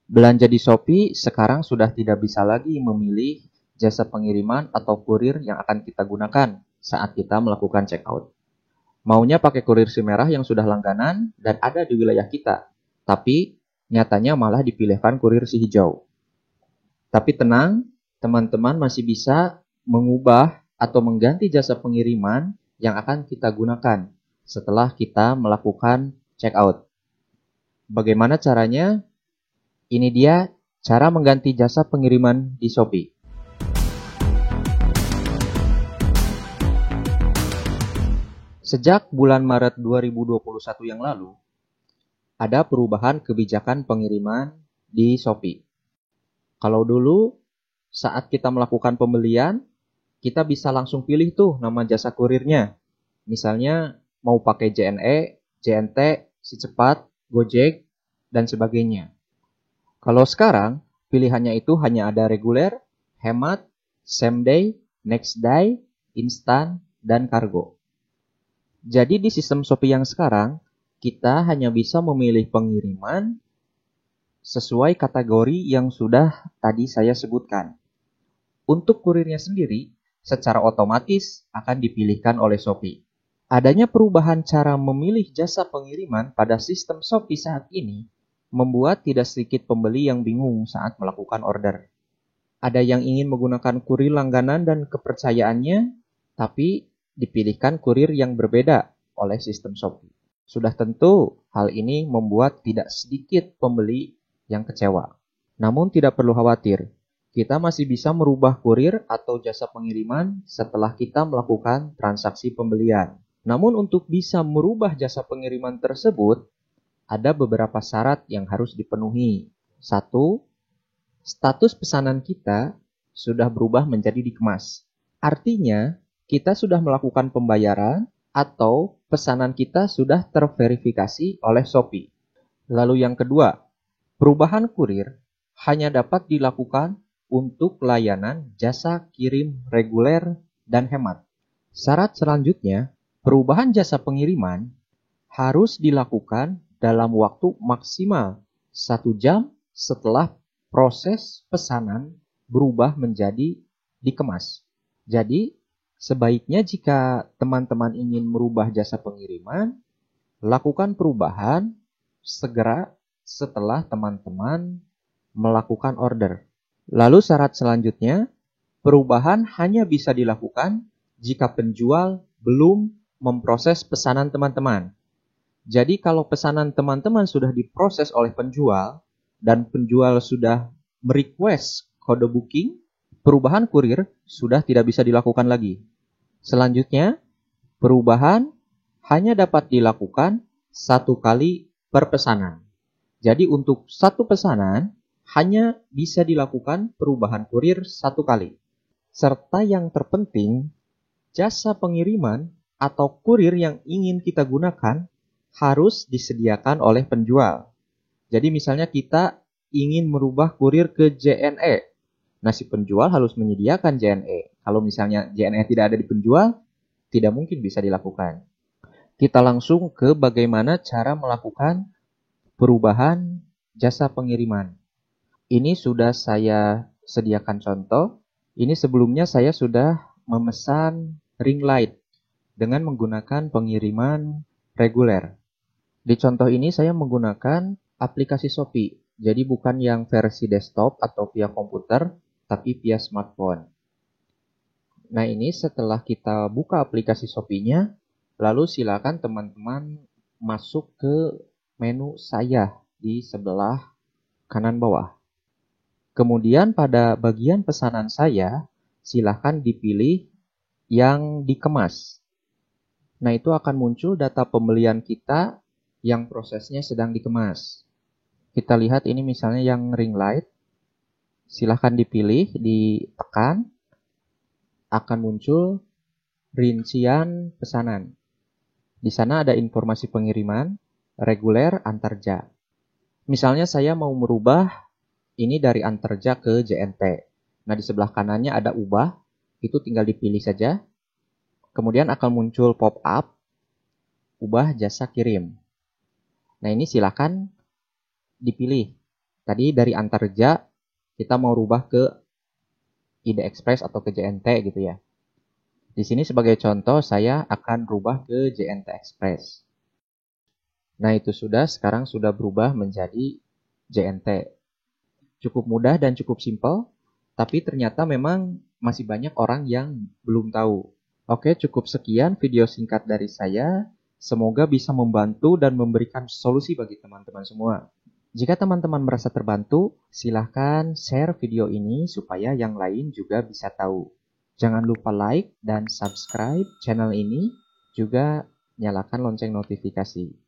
Belanja di Shopee sekarang sudah tidak bisa lagi memilih jasa pengiriman atau kurir yang akan kita gunakan saat kita melakukan checkout. Maunya pakai kurir SIM merah yang sudah langganan dan ada di wilayah kita. Tapi nyatanya malah dipilihkan kurir si hijau. Tapi tenang, teman-teman masih bisa mengubah atau mengganti jasa pengiriman yang akan kita gunakan setelah kita melakukan checkout. Bagaimana caranya? Ini dia cara mengganti jasa pengiriman di Shopee. Sejak bulan Maret 2021 yang lalu, ada perubahan kebijakan pengiriman di Shopee. Kalau dulu saat kita melakukan pembelian, kita bisa langsung pilih tuh nama jasa kurirnya. Misalnya mau pakai JNE, JNT, Si Cepat, Gojek, dan sebagainya. Kalau sekarang, pilihannya itu hanya ada reguler, hemat, same day, next day, instan, dan kargo. Jadi di sistem Shopee yang sekarang, kita hanya bisa memilih pengiriman sesuai kategori yang sudah tadi saya sebutkan. Untuk kurirnya sendiri, secara otomatis akan dipilihkan oleh Shopee. Adanya perubahan cara memilih jasa pengiriman pada sistem Shopee saat ini membuat tidak sedikit pembeli yang bingung saat melakukan order. Ada yang ingin menggunakan kurir langganan dan kepercayaannya, tapi dipilihkan kurir yang berbeda oleh sistem Shopee. Sudah tentu hal ini membuat tidak sedikit pembeli yang kecewa. Namun tidak perlu khawatir, kita masih bisa merubah kurir atau jasa pengiriman setelah kita melakukan transaksi pembelian. Namun untuk bisa merubah jasa pengiriman tersebut, ada beberapa syarat yang harus dipenuhi. 1. Status pesanan kita sudah berubah menjadi dikemas. Artinya, kita sudah melakukan pembayaran atau pesanan kita sudah terverifikasi oleh Shopee. Lalu yang kedua, perubahan kurir hanya dapat dilakukan untuk layanan jasa kirim reguler dan hemat. Syarat selanjutnya, perubahan jasa pengiriman harus dilakukan dalam waktu maksimal 1 jam setelah proses pesanan berubah menjadi dikemas. Jadi, sebaiknya jika teman-teman ingin merubah jasa pengiriman, lakukan perubahan segera setelah teman-teman melakukan order. Lalu syarat selanjutnya, perubahan hanya bisa dilakukan jika penjual belum memproses pesanan teman-teman. Jadi kalau pesanan teman-teman sudah diproses oleh penjual dan penjual sudah merequest kode booking, perubahan kurir sudah tidak bisa dilakukan lagi. Selanjutnya, perubahan hanya dapat dilakukan 1 kali per pesanan. Jadi untuk 1 pesanan hanya bisa dilakukan perubahan kurir 1 kali. Serta yang terpenting, jasa pengiriman atau kurir yang ingin kita gunakan harus disediakan oleh penjual. Jadi misalnya kita ingin merubah kurir ke JNE. Nah, si penjual harus menyediakan JNE. Kalau misalnya JNE tidak ada di penjual, tidak mungkin bisa dilakukan. Kita langsung ke bagaimana cara melakukan perubahan jasa pengiriman. Ini sudah saya sediakan contoh. Ini sebelumnya saya sudah memesan ring light dengan menggunakan pengiriman reguler. Di contoh ini saya menggunakan aplikasi Shopee. Jadi bukan yang versi desktop atau via komputer, tapi via smartphone. Nah ini setelah kita buka aplikasi Shopee-nya, lalu silakan teman-teman masuk ke menu saya di sebelah kanan bawah. Kemudian pada bagian pesanan saya, silakan dipilih yang dikemas. Nah itu akan muncul data pembelian kita yang prosesnya sedang dikemas. Kita lihat ini misalnya yang ring light. Silahkan dipilih, ditekan, akan muncul rincian pesanan. Di sana ada informasi pengiriman, reguler, antarja. Misalnya saya mau merubah ini dari antarja ke JNT. Nah di sebelah kanannya ada ubah, itu tinggal dipilih saja. Kemudian akan muncul pop-up, ubah jasa kirim. Nah ini silahkan dipilih. Tadi dari Antarja kita mau rubah ke ID Express atau ke JNT gitu ya. Di sini sebagai contoh saya akan rubah ke JNT Express. Nah itu sudah, sekarang sudah berubah menjadi JNT. Cukup mudah dan cukup simpel, tapi ternyata memang masih banyak orang yang belum tahu. Oke, cukup sekian video singkat dari saya. Semoga bisa membantu dan memberikan solusi bagi teman-teman semua. Jika teman-teman merasa terbantu, silahkan share video ini supaya yang lain juga bisa tahu. Jangan lupa like dan subscribe channel ini, juga nyalakan lonceng notifikasi.